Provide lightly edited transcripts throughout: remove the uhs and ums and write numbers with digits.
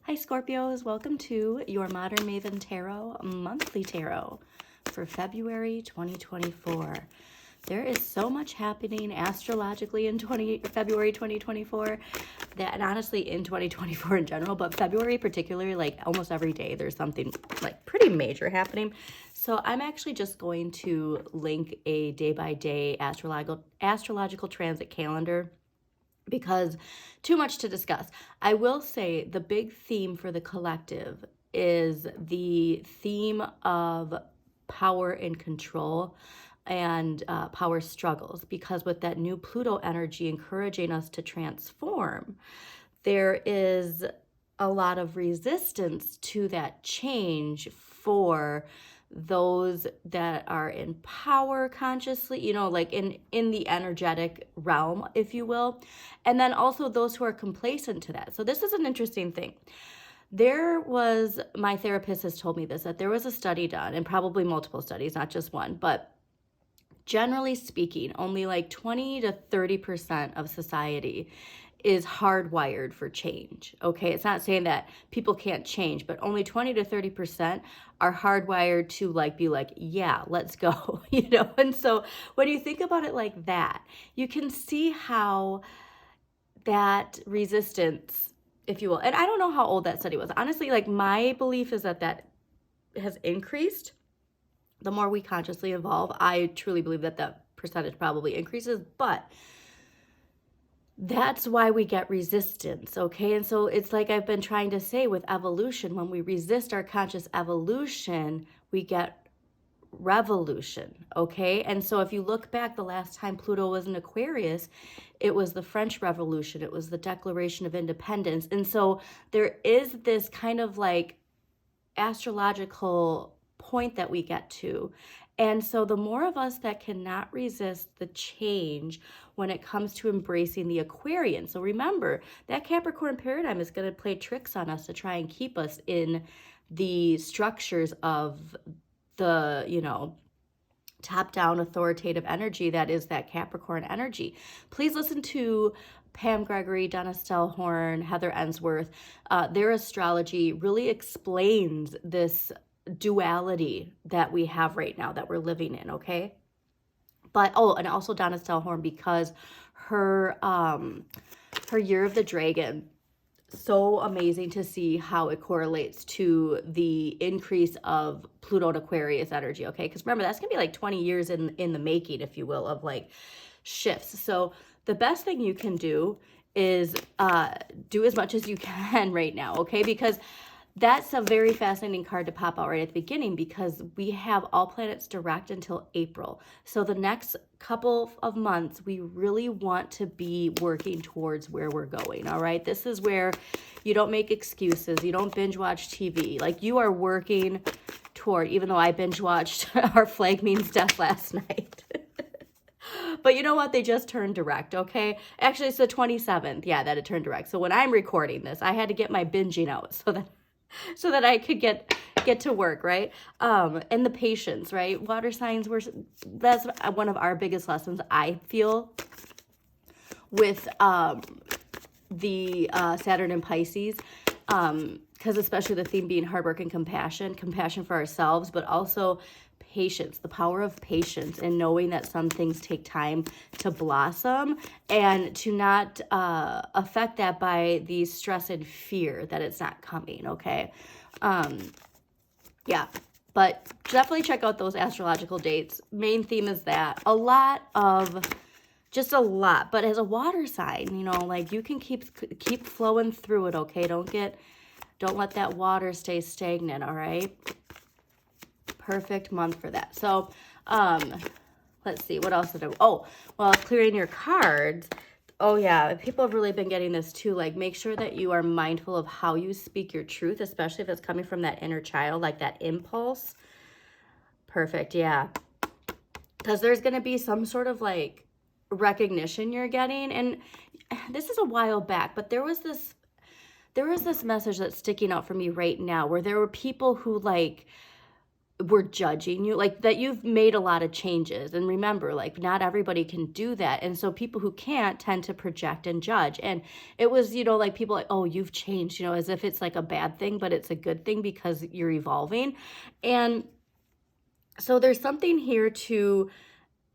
Hi Scorpios, welcome to your Modern Maven Tarot monthly tarot for February 2024. There is so much happening astrologically in February 2024 that, and honestly in 2024 in general, but February particularly, like almost every day there's something like pretty major happening. So I'm actually just going to link a day-by-day astrological transit calendar because too much to discuss. I will say the big theme for the collective is the theme of power and control and power struggles, because with that new Pluto energy encouraging us to transform, there is a lot of resistance to that change for those that are in power consciously, like in the energetic realm, if you will, and then also those who are complacent to that. So this is an interesting thing. My therapist has told me this, that there was a study done, and probably multiple studies, not just one, but generally speaking, only like 20 to 30% of society is hardwired for change. Okay, it's not saying that people can't change, but only 20 to 30% are hardwired to be like, yeah, let's go, And so when you think about it like that, you can see how that resistance, if you will, and I don't know how old that study was. Honestly, my belief is that has increased the more we consciously evolve. I truly believe that percentage probably increases, but that's why we get resistance, okay? And so it's like I've been trying to say with evolution, when we resist our conscious evolution, we get revolution, okay? And so if you look back, the last time Pluto was in Aquarius, it was the French Revolution, it was the Declaration of Independence. And so there is this kind of astrological point that we get to. And so the more of us that cannot resist the change when it comes to embracing the Aquarian. So remember, that Capricorn paradigm is going to play tricks on us to try and keep us in the structures of the, top-down authoritative energy that is that Capricorn energy. Please listen to Pam Gregory, Donna Stellhorn, Heather Ensworth. Their astrology really explains this duality that we have right now, that we're living in, okay? But, and also Donna Stellhorn, because her Year of the Dragon, so amazing to see how it correlates to the increase of Pluto and Aquarius energy, okay? Because remember, that's gonna be 20 years in the making, if you will, of shifts. So the best thing you can do is do as much as you can right now, okay? Because that's a very fascinating card to pop out right at the beginning, because we have all planets direct until April. So the next couple of months, we really want to be working towards where we're going, all right? This is where you don't make excuses. You don't binge watch TV. You are working toward, even though I binge watched Our Flag Means Death last night. But you know what? They just turned direct, okay? Actually, it's the 27th, yeah, that it turned direct. So when I'm recording this, I had to get my binging out so that I could get to work, right? And the patience, right? Water signs that's one of our biggest lessons, I feel, with the Saturn and Pisces, because especially the theme being hard work and compassion for ourselves, but also patience, the power of patience, and knowing that some things take time to blossom, and to not affect that by the stress and fear that it's not coming, okay? Yeah, but definitely check out those astrological dates. Main theme is that. Just a lot, but as a water sign, you can keep flowing through it, okay? Don't let that water stay stagnant, all right? Perfect month for that. So, let's see, what else did I, clearing your cards. Oh yeah, people have really been getting this too. Make sure that you are mindful of how you speak your truth, especially if it's coming from that inner child, that impulse. Perfect, yeah. Because there's going to be some sort of recognition you're getting. And this is a while back, but there was this message that's sticking out for me right now, where there were people who we're judging you, like that you've made a lot of changes. And remember, like not everybody can do that. And so people who can't tend to project and judge. And it was, like people like, oh, you've changed, as if it's like a bad thing, but it's a good thing because you're evolving. And so there's something here to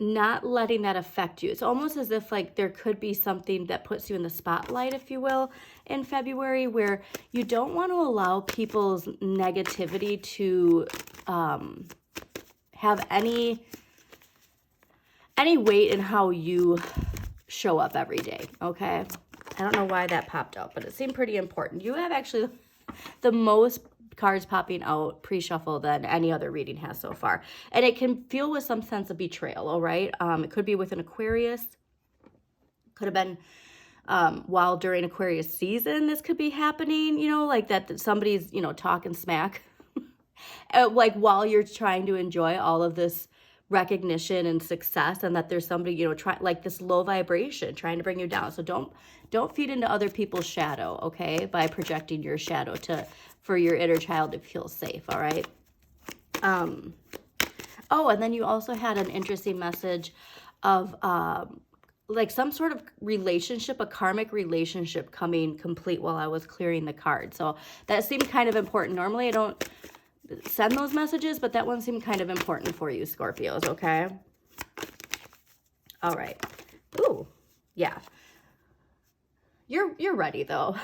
not letting that affect you. It's almost as if like there could be something that puts you in the spotlight, if you will, in February, where you don't want to allow people's negativity to have any weight in how you show up every day, okay? I don't know why that popped up, but it seemed pretty important. You have actually the most cards popping out pre-shuffle than any other reading has so far. And it can feel with some sense of betrayal, all right? It could be with an Aquarius. Could have been while during Aquarius season, this could be happening, like that somebody's, talking smack. Like while you're trying to enjoy all of this recognition and success, and that there's somebody, like this low vibration trying to bring you down. So don't feed into other people's shadow, okay? By projecting your shadow for your inner child to feel safe, all right? Oh, and then you also had an interesting message of like some sort of relationship, a karmic relationship coming complete while I was clearing the card. So that seemed kind of important. Normally I don't send those messages, but that one seemed kind of important for you, Scorpios, okay? All right. Ooh, yeah. You're ready though.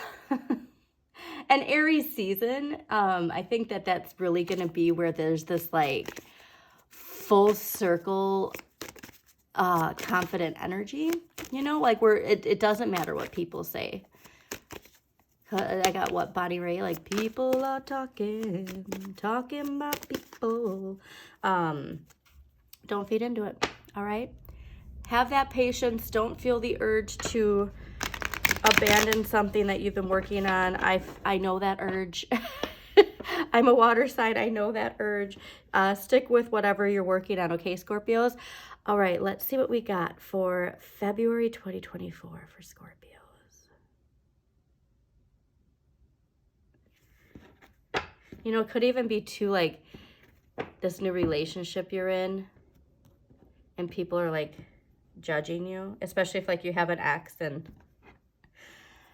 An Aries season, I think that's really going to be where there's this like full circle confident energy, like where it doesn't matter what people say. I got what, Bonnie Ray, like people are talking about people. Don't feed into it, all right? Have that patience. Don't feel the urge to abandon something that you've been working on. I know that urge. I'm a water sign. I know that urge. Stick with whatever you're working on, okay, Scorpios? All right, let's see what we got for February 2024 for Scorpios. It could even be too, like, this new relationship you're in, and people are, like, judging you, especially if, like, you have an ex and,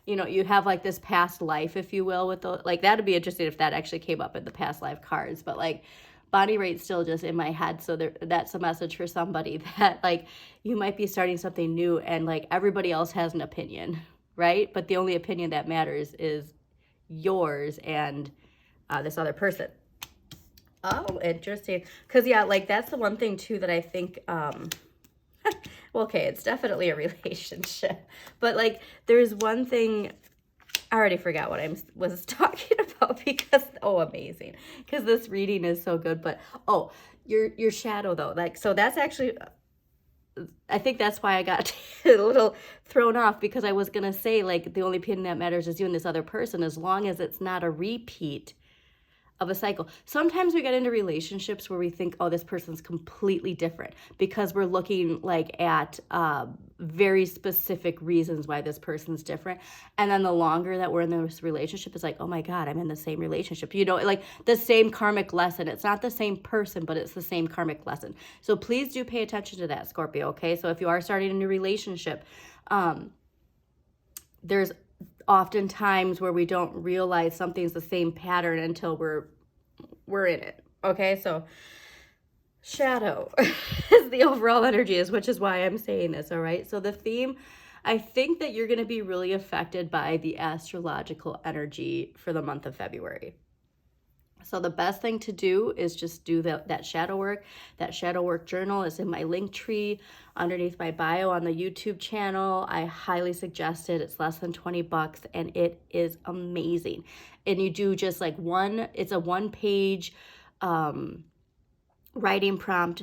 you have, like, this past life, if you will, with the, like, that'd be interesting if that actually came up in the past life cards, but, like, Bonnie Raitt's still just in my head, so that's a message for somebody that, like, you might be starting something new, and, like, everybody else has an opinion, right? But the only opinion that matters is yours and this other person. Oh, interesting. Because, yeah, like, that's the one thing, too, that I think, well, okay, it's definitely a relationship. But, like, there's one thing, I already forgot what I was talking about because, oh, amazing. Because this reading is so good. But, oh, your shadow, though. Like, so that's actually, I think that's why I got a little thrown off, because I was going to say, like, the only opinion that matters is you and this other person, as long as it's not a repeat of a cycle. Sometimes we get into relationships where we think, oh, this person's completely different, because we're looking like at very specific reasons why this person's different. And then the longer that we're in this relationship, it's like, oh my God, I'm in the same relationship. Like the same karmic lesson. It's not the same person, but it's the same karmic lesson. So please do pay attention to that, Scorpio, okay? So if you are starting a new relationship, there's often times where we don't realize something's the same pattern until we're in it, okay? So shadow is the overall energy, which is why I'm saying this, all right? So the theme, I think that you're going to be really affected by the astrological energy for the month of February. So the best thing to do is just do that shadow work. That shadow work journal is in my link tree underneath my bio on the YouTube channel. I highly suggest it. It's less than 20 bucks and it is amazing. And you do just like it's a one-page writing prompt.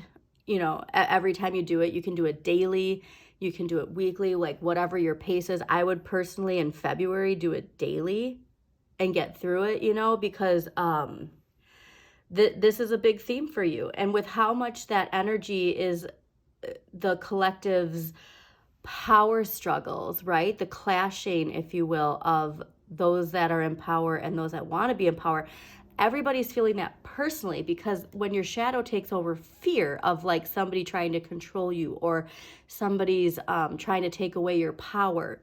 Every time you do it, you can do it daily. You can do it weekly, like whatever your pace is. I would personally in February do it daily and get through it, because this is a big theme for you. And with how much that energy is the collective's power struggles, right? The clashing, if you will, of those that are in power and those that want to be in power. everybody's feeling that personally, because when your shadow takes over fear of like somebody trying to control you, or somebody's trying to take away your power,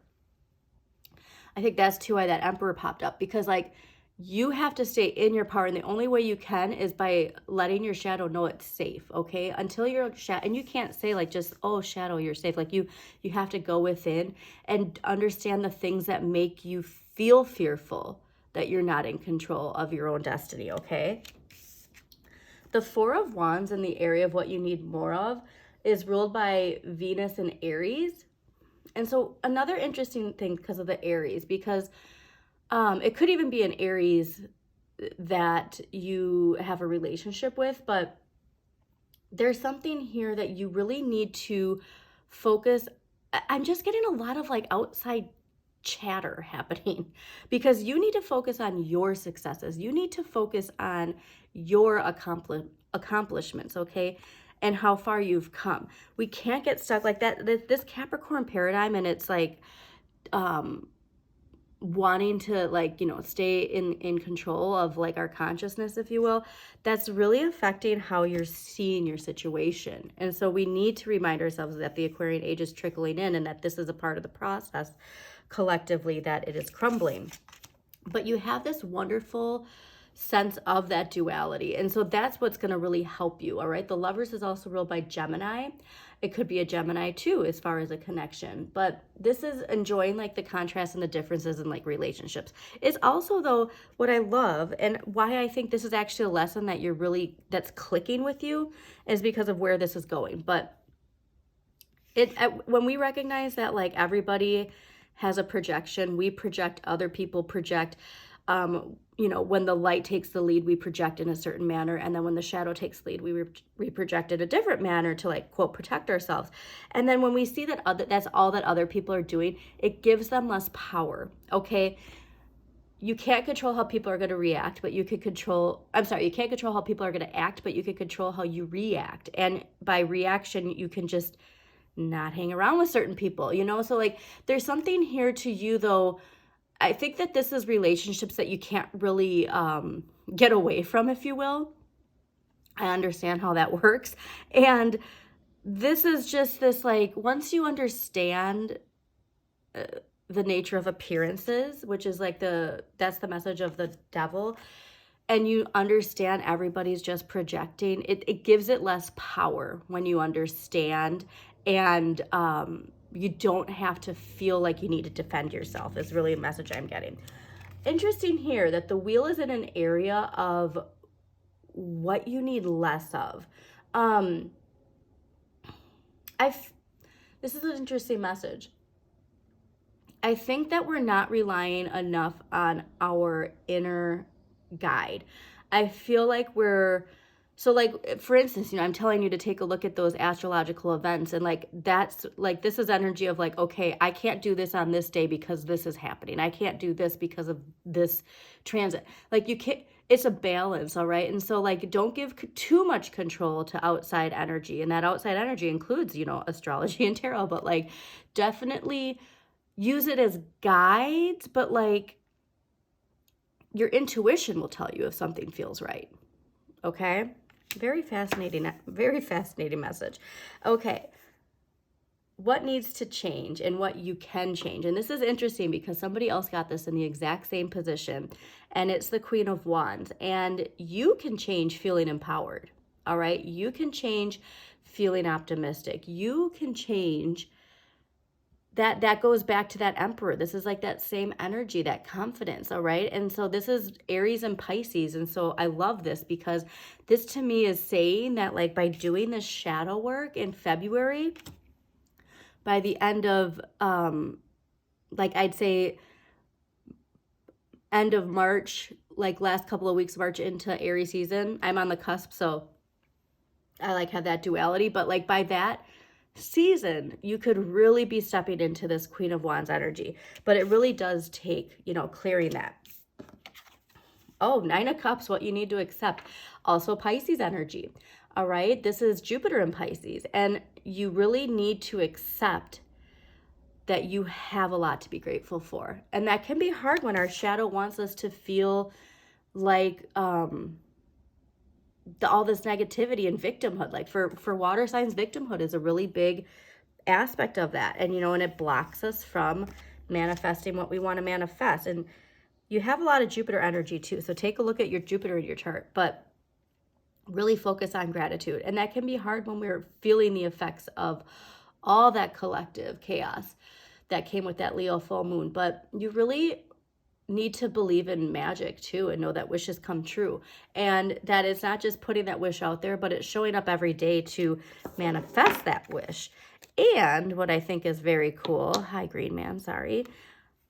I think that's too why that Emperor popped up, because like you have to stay in your power, and the only way you can is by letting your shadow know it's safe. Okay, until your shadow, and you can't say like just, oh shadow, you're safe. Like you have to go within and understand the things that make you feel fearful, that you're not in control of your own destiny. Okay, the Four of Wands in the area of what you need more of is ruled by Venus and Aries. And so another interesting thing because of the Aries, because it could even be an Aries that you have a relationship with, but there's something here that you really need to focus. I'm just getting a lot of like outside chatter happening, because you need to focus on your successes. You need to focus on your accomplishments, okay? And how far you've come. We can't get stuck like that. This Capricorn paradigm, and it's like wanting to like, you know, stay in control of like our consciousness, if you will, that's really affecting how you're seeing your situation. And so we need to remind ourselves that the Aquarian age is trickling in, and that this is a part of the process collectively, that it is crumbling. But you have this wonderful sense of that duality, and so that's what's going to really help you. All right, the Lovers is also ruled by Gemini. It could be a Gemini too, as far as a connection, but this is enjoying like the contrast and the differences in like relationships. It's also, though, what I love and why I think this is actually a lesson that you're really, that's clicking with you, is because of where this is going. But when we recognize that like everybody has a projection, we project, other people project. You know, when the light takes the lead, we project in a certain manner, and then when the shadow takes the lead, we project in a different manner to like, quote, protect ourselves. And then when we see that that's all that other people are doing, it gives them less power. Okay, you can't control how people are going to react, but you could control, you can't control how people are going to act, but you could control how you react. And by reaction, you can just not hang around with certain people, you know? So like, there's something here to you, though. I think that this is relationships that you can't really get away from, if you will. I understand how that works. And this is just this, like, once you understand the nature of appearances, which is like that's the message of the devil, and you understand everybody's just projecting, it gives it less power when you understand. And you don't have to feel like you need to defend yourself, is really a message I'm getting. Interesting here that the wheel is in an area of what you need less of. This is an interesting message. I think that we're not relying enough on our inner guide. I feel like so like, for instance, you know, I'm telling you to take a look at those astrological events, and like, that's like, this is energy of like, okay, I can't do this on this day because this is happening. I can't do this because of this transit. Like, you can't, it's a balance. All right. And so like, don't give too much control to outside energy. And that outside energy includes, you know, astrology and tarot, but like, definitely use it as guides, but like, your intuition will tell you if something feels right. Okay. Very fascinating message. Okay. What needs to change and what you can change? And this is interesting because somebody else got this in the exact same position, and it's the Queen of Wands. And you can change feeling empowered. All right. You can change feeling optimistic. You can change that goes back to that Emperor. This is like that same energy, that confidence, all right? And so this is Aries and Pisces. And so I love this, because this to me is saying that like, by doing this shadow work in February, by the end of, like, I'd say end of March, like last couple of weeks of March into Aries season, I'm on the cusp. So I like have that duality, but like by that season, you could really be stepping into this Queen of Wands energy. But it really does take, you know, clearing that. Oh, Nine of Cups, what you need to accept. Also Pisces energy. All right, this is Jupiter in Pisces, and you really need to accept that you have a lot to be grateful for. And that can be hard when our shadow wants us to feel like all this negativity and victimhood. Like for water signs, victimhood is a really big aspect of that. And, you know, and it blocks us from manifesting what we want to manifest. And you have a lot of Jupiter energy too. So take a look at your Jupiter in your chart, but really focus on gratitude. And that can be hard when we're feeling the effects of all that collective chaos that came with that Leo full moon. But you really need to believe in magic too, and know that wishes come true, and that it's not just putting that wish out there, but it's showing up every day to manifest that wish. And what I think is very cool, hi green man, sorry,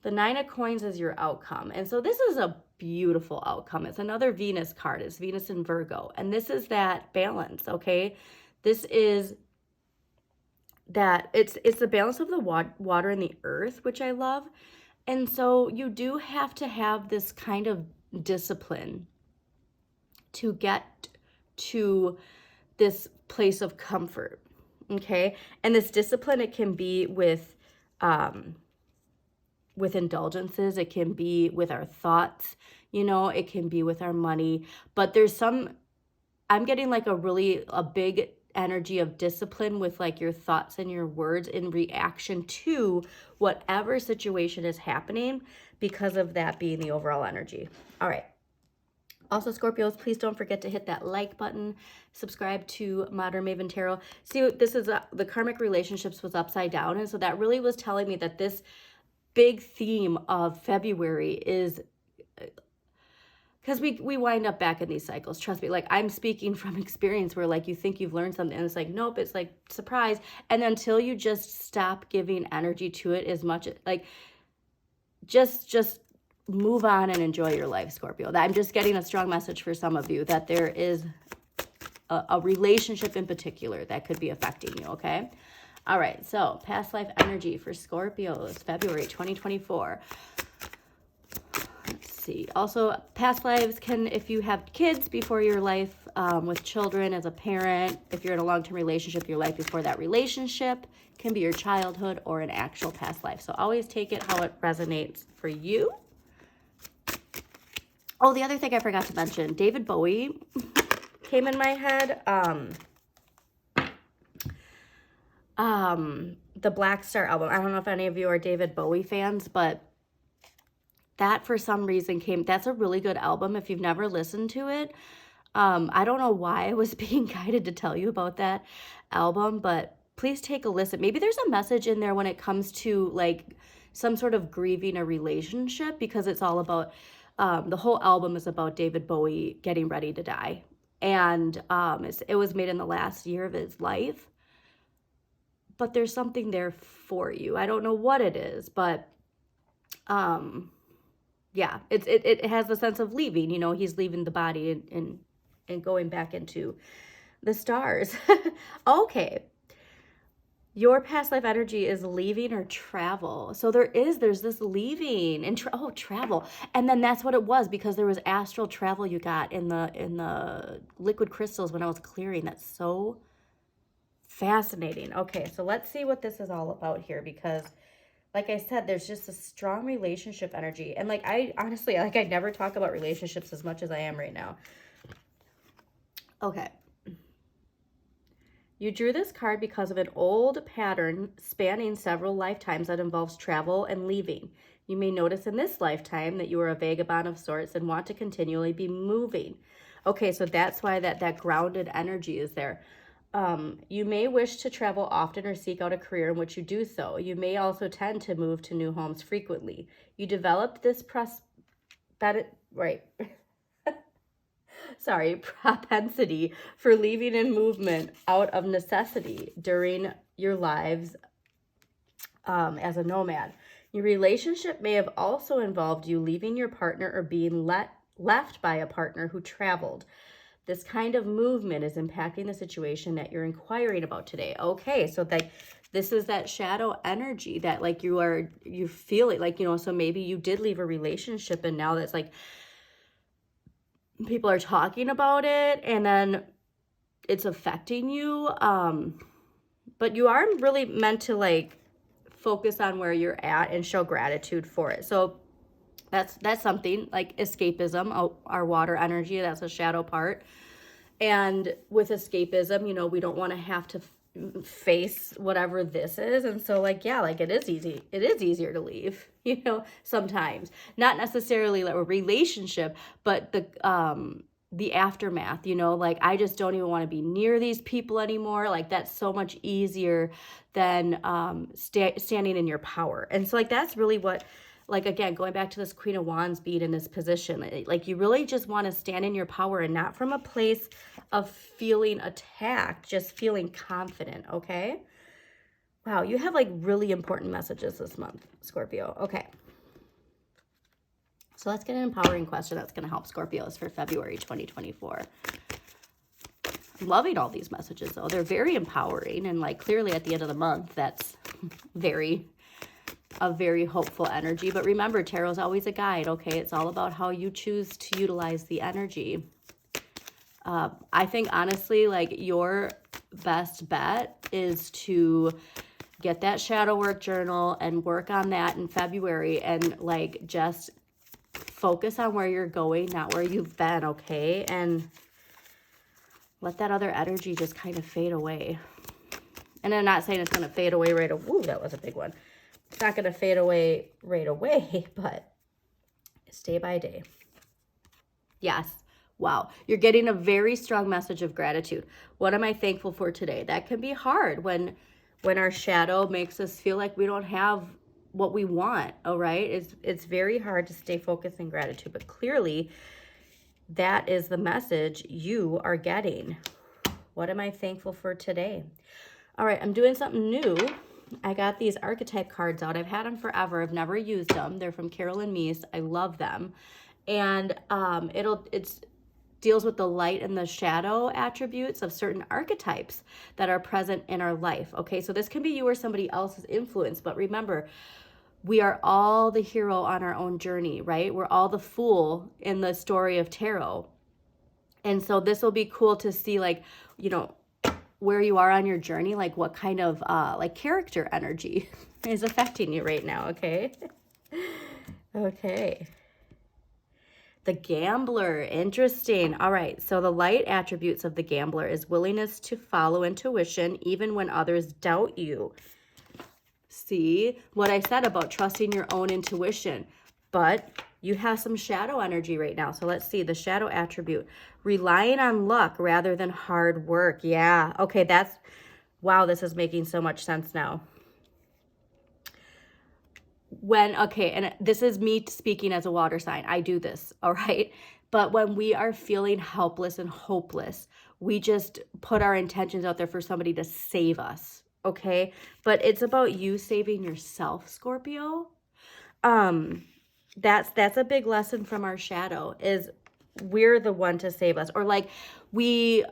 the 9 of coins is your outcome. And so this is a beautiful outcome. It's another Venus card. It's Venus in Virgo, and this is that balance. Okay, this is that it's the balance of the water and the earth, which I love. And so you do have to have this kind of discipline to get to this place of comfort, okay? And this discipline, it can be with indulgences, it can be with our thoughts, you know, it can be with our money. But there's I'm getting like a big energy of discipline with like your thoughts and your words in reaction to whatever situation is happening, because of that being the overall energy. All right. Also, Scorpios, please don't forget to hit that like button, subscribe to Modern Maven Tarot. See, this is the karmic relationships was upside down. And so that really was telling me that this big theme of February is, because we wind up back in these cycles. Trust me, like I'm speaking from experience where like you think you've learned something and it's like, nope, it's like surprise. And until you just stop giving energy to it as much, like just move on and enjoy your life, Scorpio. I'm just getting a strong message for some of you that there is a relationship in particular that could be affecting you, okay? All right, so past life energy for Scorpios, February 2024. See. Also, past lives can, if you have kids before your life with children as a parent, if you're in a long-term relationship, your life before that relationship can be your childhood or an actual past life. So always take it how it resonates for you. Oh, the other thing I forgot to mention, David Bowie came in my head. The Black Star album. I don't know if any of you are David Bowie fans, but that for some reason that's a really good album if you've never listened to it. I don't know why I was being guided to tell you about that album, but please take a listen. Maybe there's a message in there when it comes to like some sort of grieving a relationship, because it's all about, the whole album is about David Bowie getting ready to die. And it was made in the last year of his life. But there's something there for you. I don't know what it is, but yeah, it has a sense of leaving, you know, he's leaving the body and going back into the stars. Okay. Your past life energy is leaving or travel. So there's this leaving and travel. And then that's what it was, because there was astral travel you got in the liquid crystals when I was clearing. That's so fascinating. Okay, so let's see what this is all about here, because like I said, there's just a strong relationship energy. And like, I honestly, like I never talk about relationships as much as I am right now. Okay. You drew this card because of an old pattern spanning several lifetimes that involves travel and leaving. You may notice in this lifetime that you are a vagabond of sorts and want to continually be moving. Okay, so that's why that grounded energy is there. You may wish to travel often or seek out a career in which you do so. You may also tend to move to new homes frequently. You developed this propensity for leaving and movement out of necessity during your lives as a nomad. Your relationship may have also involved you leaving your partner or being left by a partner who traveled. This kind of movement is impacting the situation that you're inquiring about today. Okay, so this is that shadow energy that like you feel it, like, you know, so maybe you did leave a relationship and now that's like people are talking about it and then it's affecting you. But you are really meant to like focus on where you're at and show gratitude for it. So That's something like escapism, our water energy, that's a shadow part. And with escapism, you know, we don't want to have to face whatever this is. And so like, yeah, like it is easy. It is easier to leave, you know, sometimes. Not necessarily like a relationship, but the aftermath, you know, like I just don't even want to be near these people anymore. Like that's so much easier than standing in your power. And so like that's really what, like, again, going back to this Queen of Wands being in this position, like you really just want to stand in your power and not from a place of feeling attacked, just feeling confident, okay? Wow, you have like really important messages this month, Scorpio. Okay. So let's get an empowering question that's going to help Scorpios for February 2024. I'm loving all these messages, though. They're very empowering, and like clearly at the end of the month, that's a very hopeful energy. But remember, tarot is always a guide, okay? It's all about how you choose to utilize the energy. I think, honestly, like your best bet is to get that shadow work journal and work on that in February and like just focus on where you're going, not where you've been, okay? And let that other energy just kind of fade away. And I'm not saying it's going to fade away right away. Ooh, that was a big one. It's not going to fade away right away, but day by day. Yes. Wow. You're getting a very strong message of gratitude. What am I thankful for today? That can be hard when our shadow makes us feel like we don't have what we want, all right? It's very hard to stay focused in gratitude, but clearly that is the message you are getting. What am I thankful for today? All right, I'm doing something new. I got these archetype cards out. I've had them forever. I've never used them. They're from Carolyn Meese. I love them. And it's deals with the light and the shadow attributes of certain archetypes that are present in our life. Okay, so this can be you or somebody else's influence, but remember, we are all the hero on our own journey, right? We're all the fool in the story of tarot. And so this will be cool to see, like, you know, where you are on your journey, like what kind of like character energy is affecting you right now, okay? Okay. The gambler, interesting. All right, so the light attributes of the gambler is willingness to follow intuition even when others doubt you. See what I said about trusting your own intuition, but you have some shadow energy right now. So let's see the shadow attribute, relying on luck rather than hard work. Yeah, okay, wow, this is making so much sense now. Okay, and this is me speaking as a water sign. I do this, all right? But when we are feeling helpless and hopeless, we just put our intentions out there for somebody to save us, okay? But it's about you saving yourself, Scorpio. That's a big lesson from our shadow, is we're the one to save us. Or like we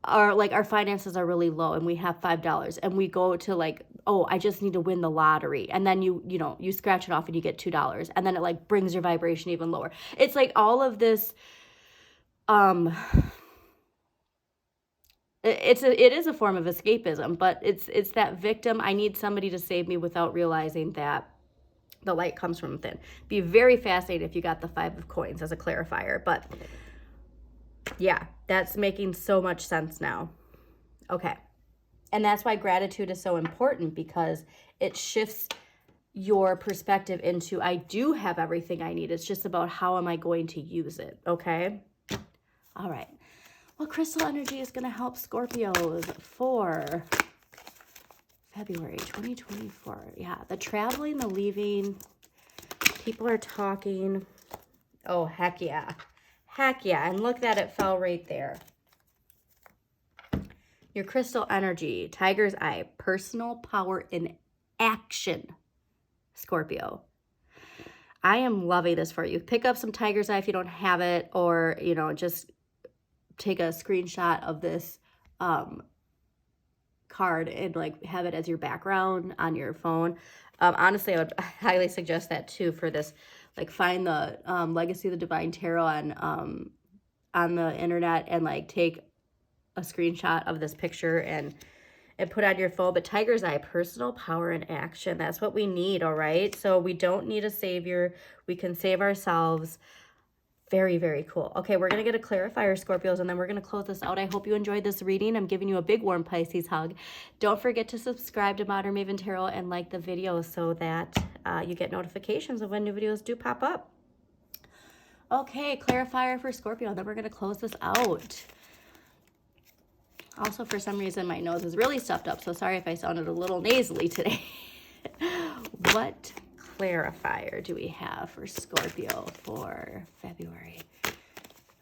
are like our finances are really low and we have $5 and we go to like, oh, I just need to win the lottery. And then you scratch it off and you get $2 and then it like brings your vibration even lower. It's like all of this, it is a form of escapism, but it's that victim. I need somebody to save me without realizing that the light comes from within. Be very fascinated if you got the 5 of coins as a clarifier, but yeah, that's making so much sense now. Okay. And that's why gratitude is so important, because it shifts your perspective into, I do have everything I need. It's just about how am I going to use it, okay? All right. Well, crystal energy is going to help Scorpios for February 2024. Yeah, the traveling, the leaving, people are talking. Oh, heck yeah. Heck yeah. And look that it fell right there. Your crystal energy, tiger's eye, personal power in action, Scorpio. I am loving this for you. Pick up some tiger's eye if you don't have it, or, just take a screenshot of this card and like have it as your background on your phone. Honestly, I would highly suggest that too for this. Like find the Legacy of the Divine Tarot on the internet and like take a screenshot of this picture and and put on your phone. But Tiger's Eye, personal power and action. That's what we need, all right? So we don't need a savior. We can save ourselves. Very, very cool. Okay, we're going to get a clarifier, Scorpios, and then we're going to close this out. I hope you enjoyed this reading. I'm giving you a big, warm Pisces hug. Don't forget to subscribe to Modern Maven Tarot and like the video so that you get notifications of when new videos do pop up. Okay, clarifier for Scorpio, and then we're going to close this out. Also, for some reason, my nose is really stuffed up, so sorry if I sounded a little nasally today. What clarifier do we have for Scorpio for February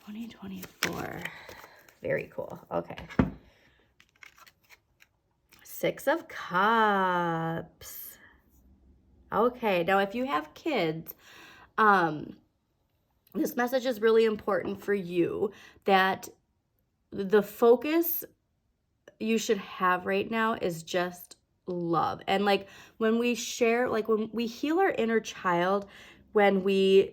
2024? Very cool. Okay. Six of Cups. Okay, now if you have kids, this message is really important for you, that the focus you should have right now is just love. And like when we share, like when we heal our inner child, when we,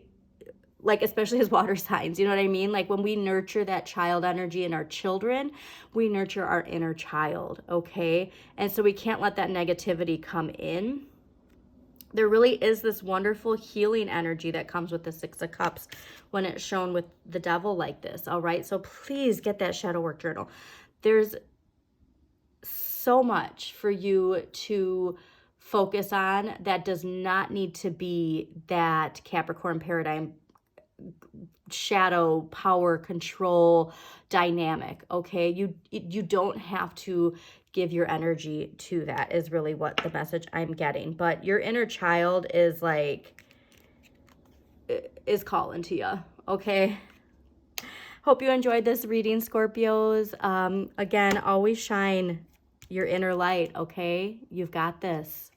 like especially as water signs, you know what I mean? Like when we nurture that child energy in our children, we nurture our inner child, okay? And so we can't let that negativity come in. There really is this wonderful healing energy that comes with the Six of Cups when it's shown with the devil like this, all right? So please get that shadow work journal. There's so much for you to focus on that does not need to be that Capricorn paradigm shadow power control dynamic, okay? You don't have to give your energy to that, is really what the message I'm getting. But your inner child is like, is calling to you, okay? Hope you enjoyed this reading, Scorpios. Again, always shine your inner light, okay? You've got this.